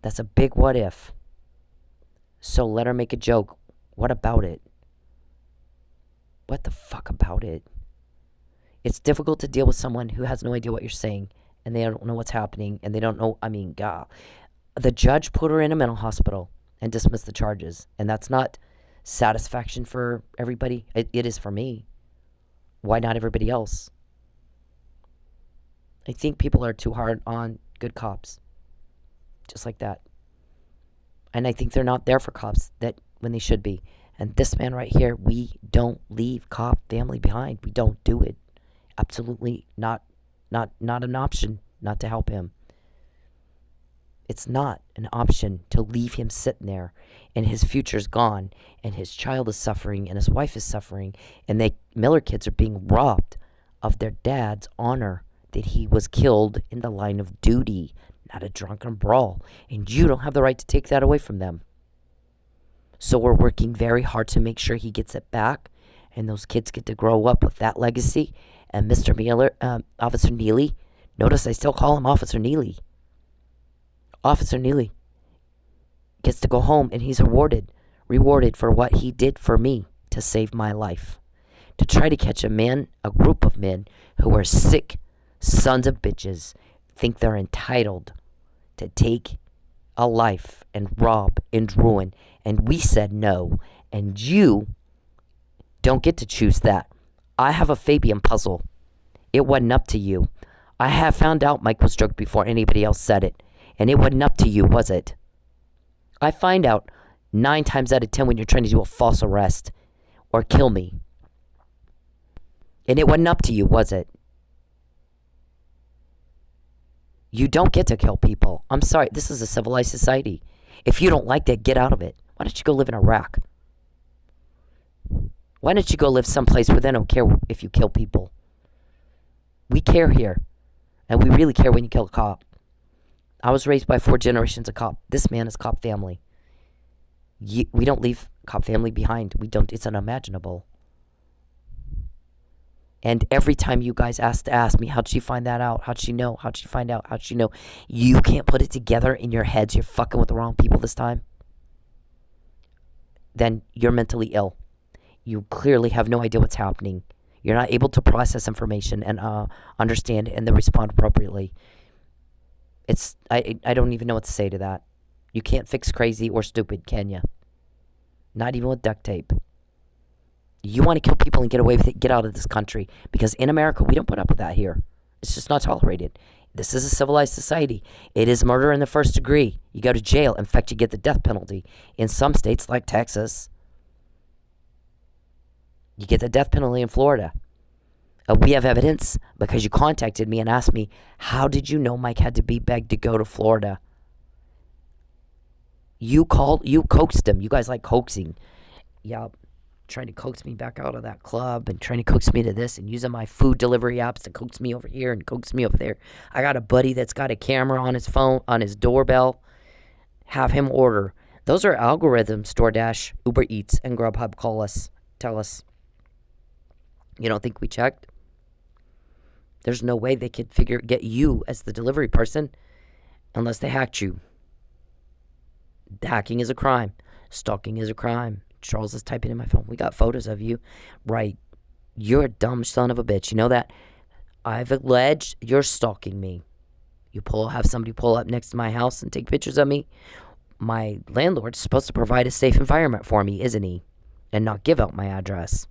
That's a big what if. So let her make a joke. What about it? What the fuck about it? It's difficult to deal with someone who has no idea what you're saying, and they don't know what's happening, and they don't know, God. The judge put her in a mental hospital and dismissed the charges, and that's not satisfaction for everybody. It is for me. Why not everybody else? I think people are too hard on good cops. Just like that. And I think they're not there for cops when they should be. And this man right here, we don't leave cop family behind. We don't do it. Absolutely not an option not to help him. It's not an option to leave him sitting there and his future's gone and his child is suffering and his wife is suffering and the Miller kids are being robbed of their dad's honor that he was killed in the line of duty, not a drunken brawl. And you don't have the right to take that away from them. So we're working very hard to make sure he gets it back and those kids get to grow up with that legacy. And Mr. Miller, Officer Neely, notice I still call him Officer Neely. Officer Neely gets to go home and he's rewarded for what he did for me to save my life. To try to catch a group of men who are sick sons of bitches, think they're entitled to take a life and rob and ruin. And we said no. And you don't get to choose that. I have a Fabian puzzle. It wasn't up to you. I have found out Mike was drugged before anybody else said it. And it wasn't up to you, was it? I find out 9 times out of 10 when you're trying to do a false arrest or kill me. And it wasn't up to you, was it? You don't get to kill people. I'm sorry, this is a civilized society. If you don't like that, get out of it. Why don't you go live in Iraq? Why don't you go live someplace where they don't care if you kill people? We care here. And we really care when you kill a cop. I was raised by 4 generations of cop. This man is cop family. We don't leave cop family behind. We don't. It's unimaginable. And every time you guys ask me, how'd she find that out? How'd she know? How'd she find out? How'd she know? You can't put it together in your heads. You're fucking with the wrong people this time. Then you're mentally ill. You clearly have no idea what's happening. You're not able to process information and understand it and then respond appropriately. I don't even know what to say to that. You can't fix crazy or stupid, can you? Not even with duct tape. You want to kill people and get away with it, get out of this country. Because in America, we don't put up with that here. It's just not tolerated. This is a civilized society. It is murder in the first degree. You go to jail. In fact, you get the death penalty. In some states like Texas, you get the death penalty in Florida. We have evidence because you contacted me and asked me, how did you know Mike had to be begged to go to Florida? You coaxed him. You guys like coaxing. Yeah. Trying to coax me back out of that club and trying to coax me to this and using my food delivery apps to coax me over here and coax me over there. I got a buddy that's got a camera on his phone, on his doorbell. Have him order. Those are algorithms, DoorDash, Uber Eats, and Grubhub call us, tell us. You don't think we checked? There's no way they could get you as the delivery person unless they hacked you. Hacking is a crime. Stalking is a crime. Charles is typing in my phone. We got photos of you. Right. You're a dumb son of a bitch. You know that? I've alleged you're stalking me. You have somebody pull up next to my house and take pictures of me. My landlord's supposed to provide a safe environment for me, isn't he? And not give out my address.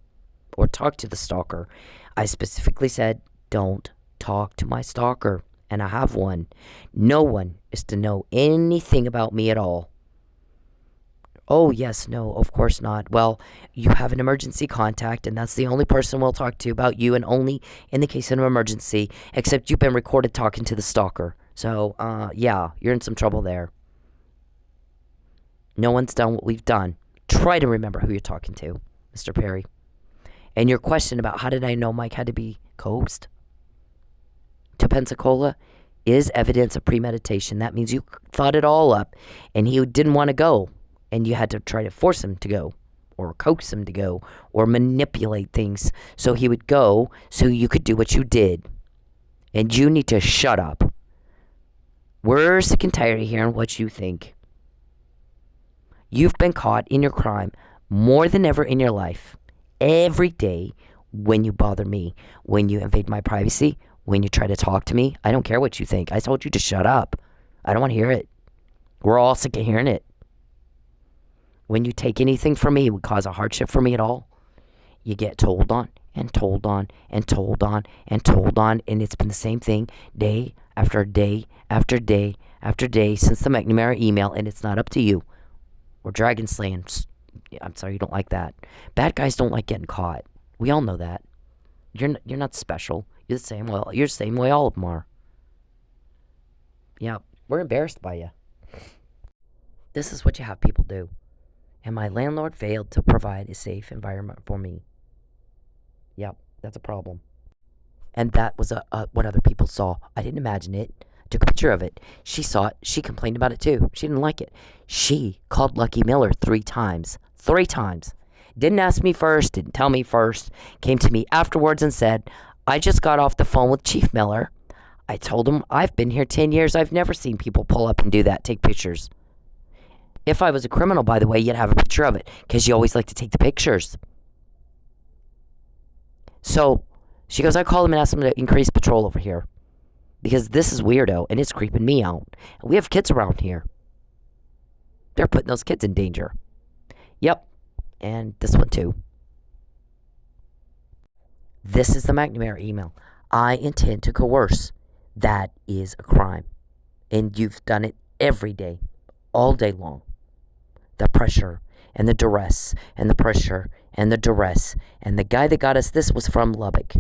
Or talk to the stalker. I specifically said, don't talk to my stalker. And I have one. No one is to know anything about me at all. Oh, yes, no, of course not. Well, you have an emergency contact, and that's the only person we'll talk to about you, and only in the case of an emergency, except you've been recorded talking to the stalker. So, yeah, you're in some trouble there. No one's done what we've done. Try to remember who you're talking to, Mr. Perry. And your question about how did I know Mike had to be coaxed to Pensacola is evidence of premeditation. That means you thought it all up, and he didn't want to go. And you had to try to force him to go, or coax him to go, or manipulate things so he would go so you could do what you did. And you need to shut up. We're sick and tired of hearing what you think. You've been caught in your crime more than ever in your life. Every day when you bother me, when you invade my privacy, when you try to talk to me. I don't care what you think. I told you to shut up. I don't want to hear it. We're all sick of hearing it. When you take anything from me, it would cause a hardship for me at all. You get told on and told on and told on and told on, and it's been the same thing day after day after day after day since the McNamara email, and it's not up to you. We're dragon slaying. I'm sorry you don't like that. Bad guys don't like getting caught. We all know that. You're not special. You're the same. Well, you're the same way all of them are. Yeah, we're embarrassed by you. This is what you have people do. And my landlord failed to provide a safe environment for me. Yep, that's a problem. And that was what other people saw. I didn't imagine it. I took a picture of it. She saw it. She complained about it too. She didn't like it. She called Lucky Miller 3 times. 3 times. Didn't ask me first. Didn't tell me first. Came to me afterwards and said, I just got off the phone with Chief Miller. I told him, I've been here 10 years. I've never seen people pull up and do that, take pictures. If I was a criminal, by the way, you'd have a picture of it because you always like to take the pictures. So she goes, I called him and asked him to increase patrol over here because this is weirdo and it's creeping me out. And we have kids around here. They're putting those kids in danger. Yep. And this one too. This is the McNamara email. I intend to coerce. That is a crime. And you've done it every day, all day long. The pressure and the duress and the pressure and the duress. And the guy that got us this was from Lubbock.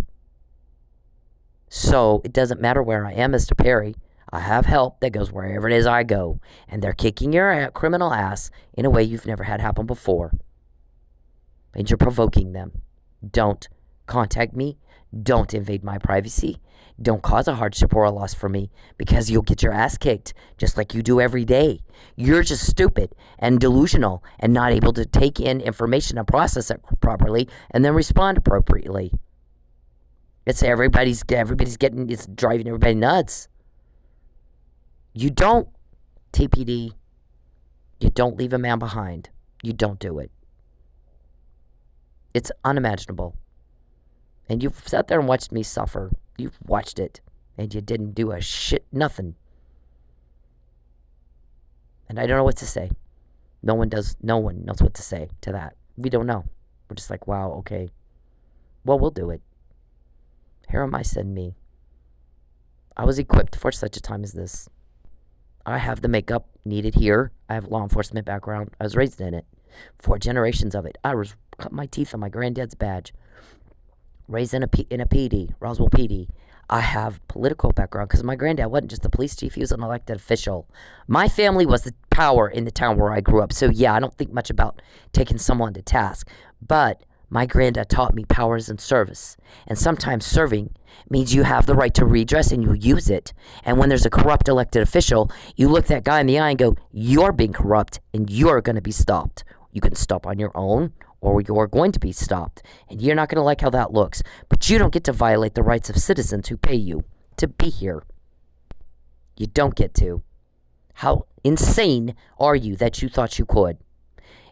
So it doesn't matter where I am, Mr. Perry. I have help that goes wherever it is I go. And they're kicking your criminal ass in a way you've never had happen before. And you're provoking them. Don't contact me. Don't invade my privacy. Don't cause a hardship or a loss for me because you'll get your ass kicked just like you do every day. You're just stupid and delusional and not able to take in information and process it properly and then respond appropriately. It's everybody's getting, it's driving everybody nuts. You don't, TPD, you don't leave a man behind. You don't do it. It's unimaginable. And you've sat there and watched me suffer. You've watched it. And you didn't do a shit, nothing. And I don't know what to say. No one knows what to say to that. We don't know. We're just like, wow, okay. Well, we'll do it. Here am I, send me. I was equipped for such a time as this. I have the makeup needed here. I have a law enforcement background. I was raised in it. 4 generations of it. I cut my teeth on my granddad's badge. Raised in a PD, Roswell PD. I have political background because my granddad wasn't just the police chief. He was an elected official. My family was the power in the town where I grew up. So, yeah, I don't think much about taking someone to task. But my granddad taught me power is in service. And sometimes serving means you have the right to redress and you use it. And when there's a corrupt elected official, you look that guy in the eye and go, you're being corrupt and you're going to be stopped. You can stop on your own, or you're going to be stopped. And you're not going to like how that looks. But you don't get to violate the rights of citizens who pay you to be here. You don't get to. How insane are you that you thought you could?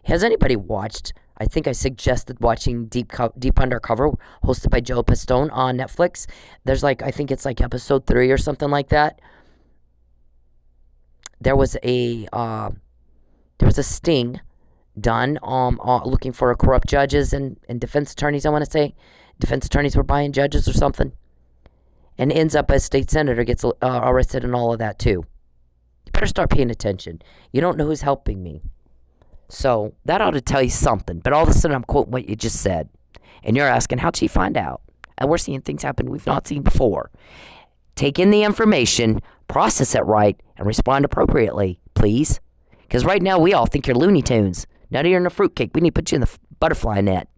Has anybody watched, I think I suggested watching Deep Undercover, hosted by Joe Pistone on Netflix. There's like, I think it's like episode 3 or something like that. There was a sting done looking for corrupt judges and defense attorneys, I want to say. Defense attorneys were buying judges or something. And ends up a state senator gets arrested and all of that too. You better start paying attention. You don't know who's helping me. So that ought to tell you something. But all of a sudden I'm quoting what you just said. And you're asking, how'd she find out? And we're seeing things happen we've not seen before. Take in the information, process it right, and respond appropriately, please. Because right now we all think you're Looney Tunes. Now that you're in a fruitcake, we need to put you in the butterfly net.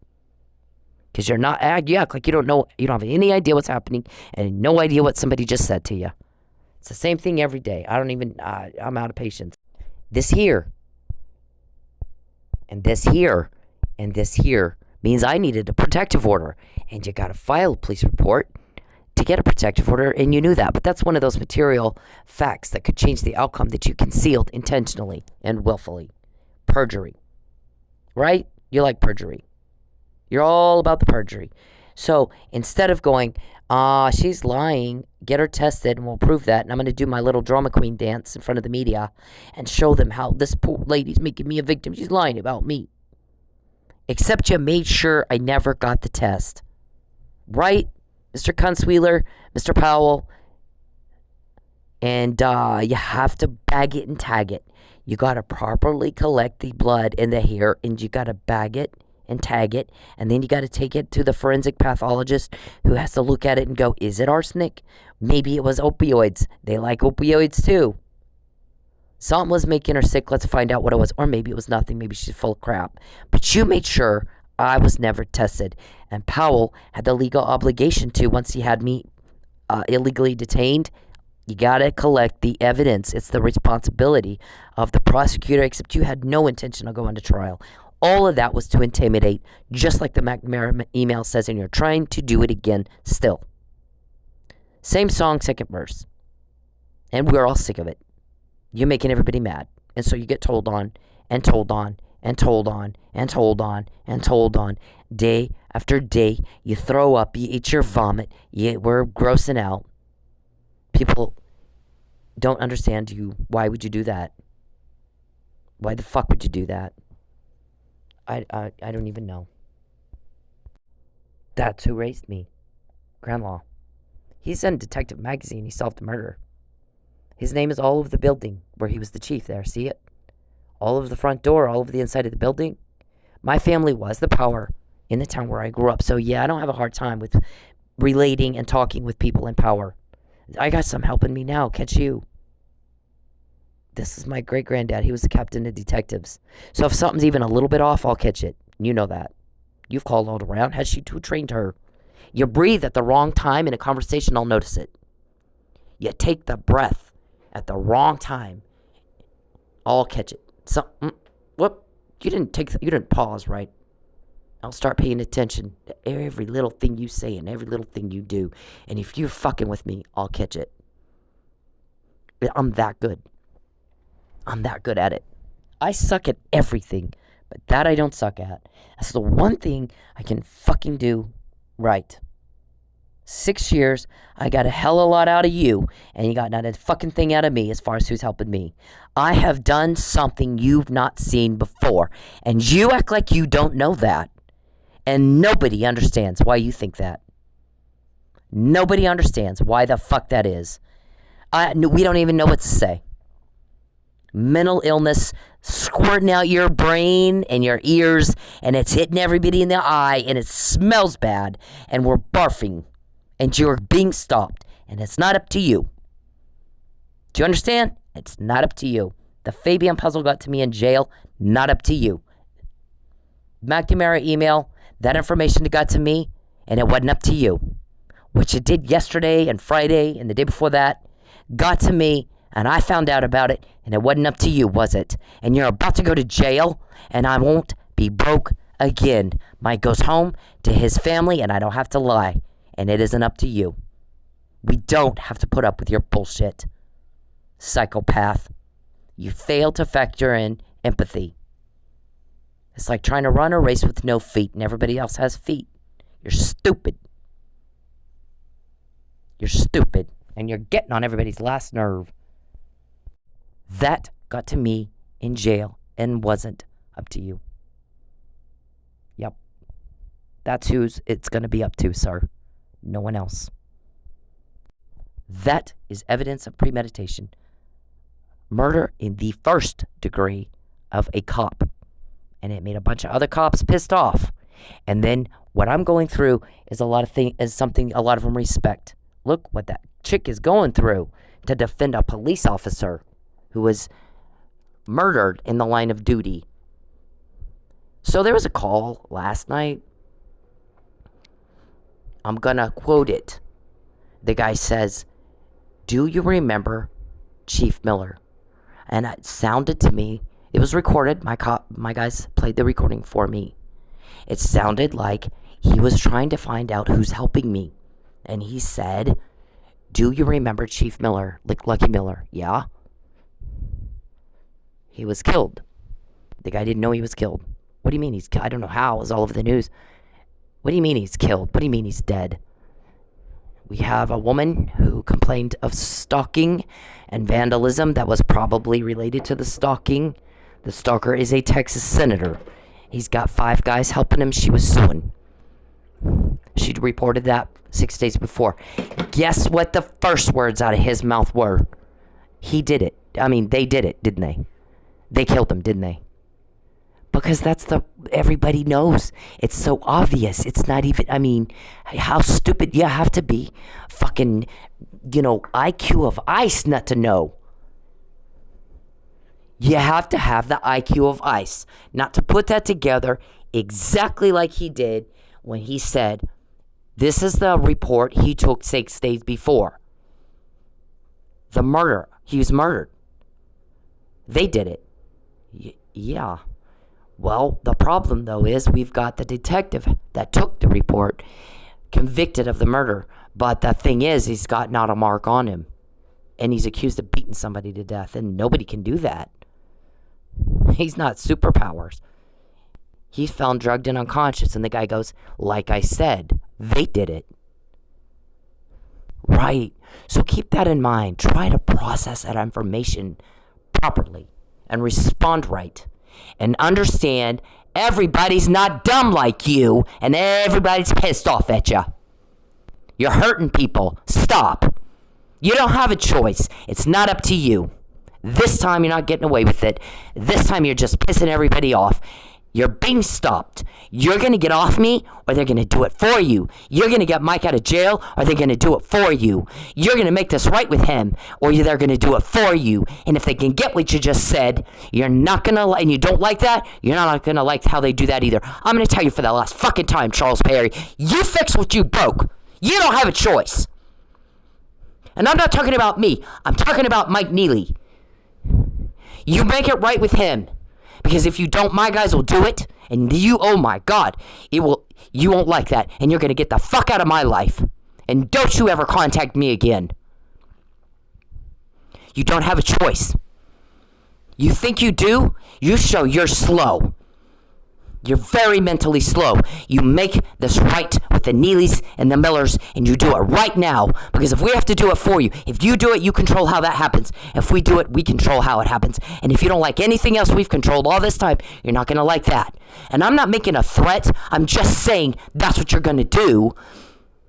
Because you're not, you act like you don't know, you don't have any idea what's happening, and no idea what somebody just said to you. It's the same thing every day. I'm out of patience. This here, and this here, and this here means I needed a protective order. And you got to file a police report to get a protective order, and you knew that. But that's one of those material facts that could change the outcome that you concealed intentionally and willfully. Perjury. Right? You like perjury. You're all about the perjury. So instead of going, she's lying, get her tested and we'll prove that, and I'm going to do my little drama queen dance in front of the media and show them how this poor lady's making me a victim. She's lying about me. Except you made sure I never got the test. Right? Mr. Kunzweiler, Mr. Powell. And you have to bag it and tag it. You got to properly collect the blood and the hair, and you got to bag it and tag it, and then you got to take it to the forensic pathologist who has to look at it and go, is it arsenic? Maybe it was opioids. They like opioids too. Something was making her sick. Let's find out what it was. Or maybe it was nothing. Maybe she's full of crap. But you made sure I was never tested. And Powell had the legal obligation to, once he had me illegally detained, you got to collect the evidence. It's the responsibility of the prosecutor, except you had no intention of going to trial. All of that was to intimidate, just like the McNamara email says, and you're trying to do it again still. Same song, second verse. And we're all sick of it. You're making everybody mad. And so you get told on, and told on, and told on, and told on, and told on. Day after day, you throw up, you eat your vomit, we're grossing out. People don't understand you. Why would you do that? Why the fuck would you do that? I don't even know. That's who raised me. Grandma. He's in Detective Magazine. He solved a murder. His name is all over the building where he was the chief there. See it? All over the front door, all over the inside of the building. My family was the power in the town where I grew up. So yeah, I don't have a hard time with relating and talking with people in power. I got some helping me now. Catch you. This is my great-granddad. He was the captain of detectives. So if something's even a little bit off, I'll catch it. You know that. You've called all around. Has she too trained her? You breathe at the wrong time in a conversation, I'll notice it. You take the breath at the wrong time, I'll catch it. So, whoop. You didn't pause, right? I'll start paying attention to every little thing you say and every little thing you do. And if you're fucking with me, I'll catch it. I'm that good. I'm that good at it. I suck at everything, but that I don't suck at. That's the one thing I can fucking do right. 6 years, I got a hell of a lot out of you, and you got not a fucking thing out of me as far as who's helping me. I have done something you've not seen before, and you act like you don't know that. And nobody understands why you think that. Nobody understands why the fuck that is. We don't even know what to say. Mental illness squirting out your brain and your ears, and it's hitting everybody in the eye, and it smells bad, and we're barfing, and you're being stopped, and it's not up to you. Do you understand? It's not up to you. The Fabian puzzle got to me in jail, not up to you. McNamara email, that information that got to me, and it wasn't up to you. What you did yesterday and Friday and the day before that got to me, and I found out about it, and it wasn't up to you, was it? And you're about to go to jail, and I won't be broke again. Mike goes home to his family, and I don't have to lie, and it isn't up to you. We don't have to put up with your bullshit. Psychopath. You fail to factor in empathy. It's like trying to run a race with no feet, and everybody else has feet. You're stupid. You're stupid, and you're getting on everybody's last nerve. That got to me in jail and wasn't up to you. Yep. That's who's it's going to be up to, sir. No one else. That is evidence of premeditation. Murder in the first degree of a cop. And it made a bunch of other cops pissed off. And then what I'm going through is something a lot of them respect. Look what that chick is going through to defend a police officer who was murdered in the line of duty. So there was a call last night. I'm gonna quote it. The guy says, "Do you remember Chief Miller?" And it sounded to me, it was recorded. My guys played the recording for me. It sounded like he was trying to find out who's helping me. And he said, "Do you remember Chief Miller, Lucky Miller?" Yeah. He was killed. The guy didn't know he was killed. What do you mean he's killed? I don't know how. It was all over the news. What do you mean he's killed? What do you mean he's dead? We have a woman who complained of stalking and vandalism that was probably related to the stalking. The stalker is a Texas senator. He's got 5 guys helping him. She was suing. She'd reported that 6 days before. Guess what the first words out of his mouth were? He did it. I mean, they did it, didn't they? They killed him, didn't they? Because everybody knows. It's so obvious. It's not even, I mean, how stupid you have to be. Fucking, IQ of ice not to know. You have to have the IQ of ice not to put that together exactly like he did when he said, this is the report he took 6 days before. The murder. He was murdered. They did it. Yeah. Well, the problem, though, is we've got the detective that took the report convicted of the murder. But the thing is, he's got not a mark on him. And he's accused of beating somebody to death. And nobody can do that. He's not superpowers. He's found drugged and unconscious. And the guy goes, like I said, they did it. Right. So keep that in mind. Try to process that information properly and respond right. And understand everybody's not dumb like you, and everybody's pissed off at you. You're hurting people. Stop. You don't have a choice. It's not up to you. This time you're not getting away with it. This time you're just pissing everybody off. You're being stopped. You're going to get off me, or they're going to do it for you. You're going to get Mike out of jail, or they're going to do it for you. You're going to make this right with him, or they're going to do it for you. And if they can get what you just said, you're not going to like, and you don't like that, you're not going to like how they do that either. I'm going to tell you for the last fucking time, Charles Perry, you fix what you broke. You don't have a choice. And I'm not talking about me. I'm talking about Mike Neely. You make it right with him. Because if you don't, my guys will do it. And you, oh my God, you won't like that. And you're going to get the fuck out of my life. And don't you ever contact me again. You don't have a choice. You think you do? You show you're slow. You're very mentally slow. You make this right with the Neelys and the Millers, and you do it right now. Because if we have to do it for you, if you do it, you control how that happens. If we do it, we control how it happens. And if you don't like anything else we've controlled all this time, you're not going to like that. And I'm not making a threat. I'm just saying that's what you're going to do.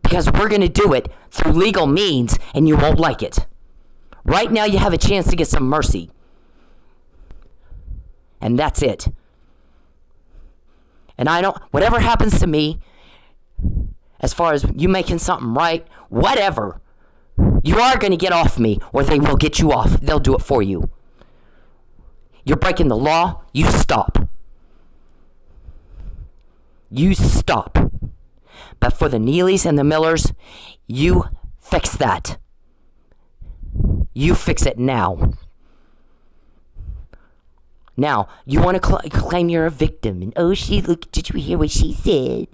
Because we're going to do it through legal means, and you won't like it. Right now, you have a chance to get some mercy. And that's it. And whatever happens to me, as far as you making something right, whatever, you are going to get off me, or they will get you off. They'll do it for you. You're breaking the law, you stop. You stop. But for the Neelys and the Millers, you fix that. You fix it now. Now, you want to claim you're a victim. And, oh, did you hear what she said?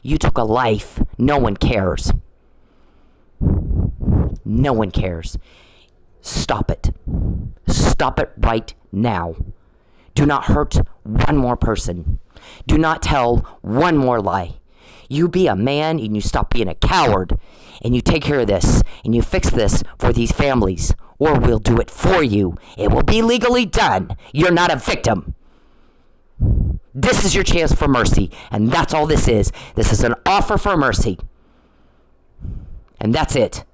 You took a life. No one cares. No one cares. Stop it. Stop it right now. Do not hurt one more person. Do not tell one more lie. You be a man and you stop being a coward. And you take care of this. And you fix this for these families. Or we'll do it for you. It will be legally done. You're not a victim. This is your chance for mercy. And that's all this is. This is an offer for mercy. And that's it.